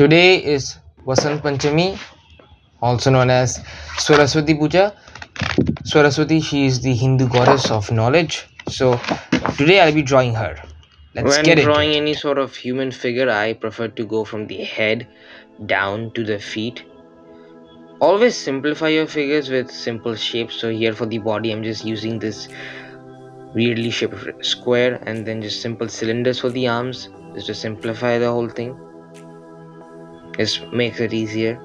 Today is Vasant Panchami, also known as Saraswati Puja. Saraswati, she is the Hindu goddess of knowledge. So today I'll be drawing her. Let's When get into drawing it. any sort of human figure, I prefer to go from the head down to the feet. Always simplify your figures with simple shapes. So here for the body, I'm just using this weirdly shaped square and then just simple cylinders for the arms, just to simplify the whole thing. Just makes it easier.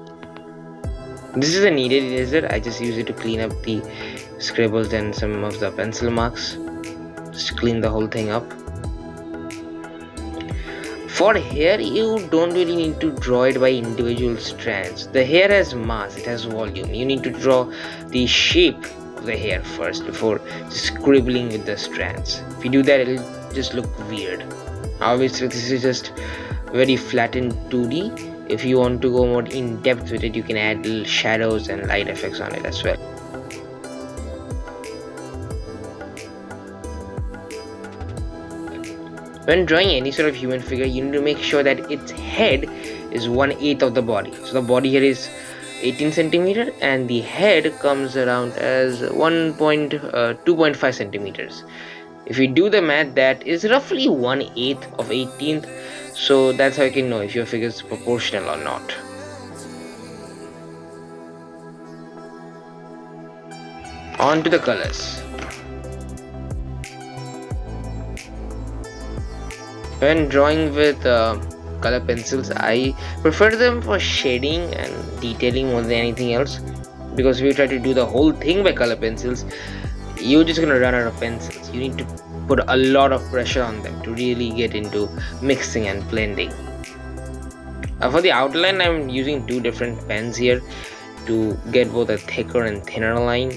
This is a kneaded eraser. I just use it to clean up the scribbles and some of the pencil marks. Just clean the whole thing up. For hair, you don't really need to draw it by individual strands. The hair has mass, it has volume. You need to draw the shape of the hair first before scribbling with the strands. If you do that, it'll just look weird. Obviously, this is just very flattened 2D. If you want to go more in depth with it, you can add little shadows and light effects on it as well. When drawing any sort of human figure, you need to make sure that its head is 1/8 of the body. So the body here is 18 centimeter and the head comes around as 2.5 centimeters. If you do the math, that is roughly 1/8 of 18th. So that's how you can know if your figure is proportional or not. On to the colors. When drawing with color pencils, I prefer them for shading and detailing more than anything else, because if you try to do the whole thing by color pencils, you're just gonna run out of pencils. You need to put a lot of pressure on them to really get into mixing and blending. For the outline, I'm using two different pens here to get both a thicker and thinner line.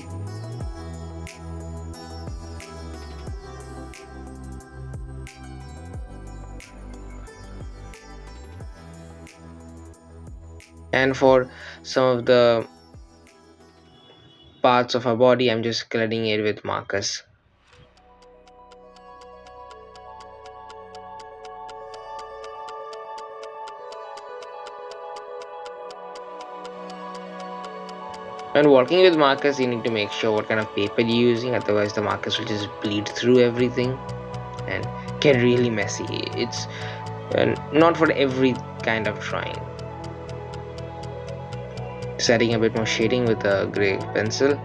And for some of the parts of our body, I'm just coloring it with markers. When working with markers, you need to make sure what kind of paper you're using, otherwise the markers will just bleed through everything and get really messy. It's not for every kind of drawing. Adding a bit more shading with a gray pencil.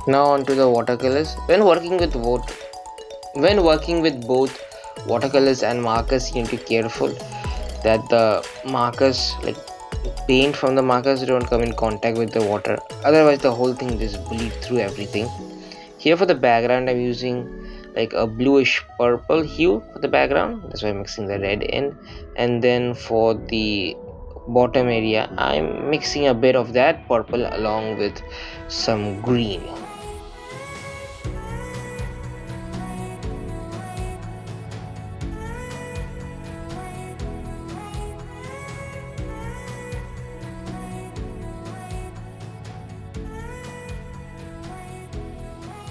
Now onto the watercolors. When working with both watercolors and markers, you need to be careful that the markers, like paint from the markers, don't come in contact with the water. Otherwise, the whole thing just bleed through everything. Here for the background, I'm using like a bluish purple hue for the background. That's why I'm mixing the red in. And then for the bottom area, I'm mixing a bit of that purple along with some green.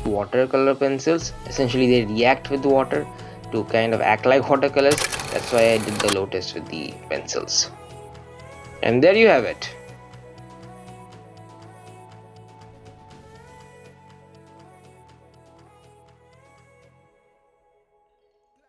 Watercolor pencils, essentially they react with water to kind of act like watercolors. That's why I did the lotus with the pencils. And there you have it.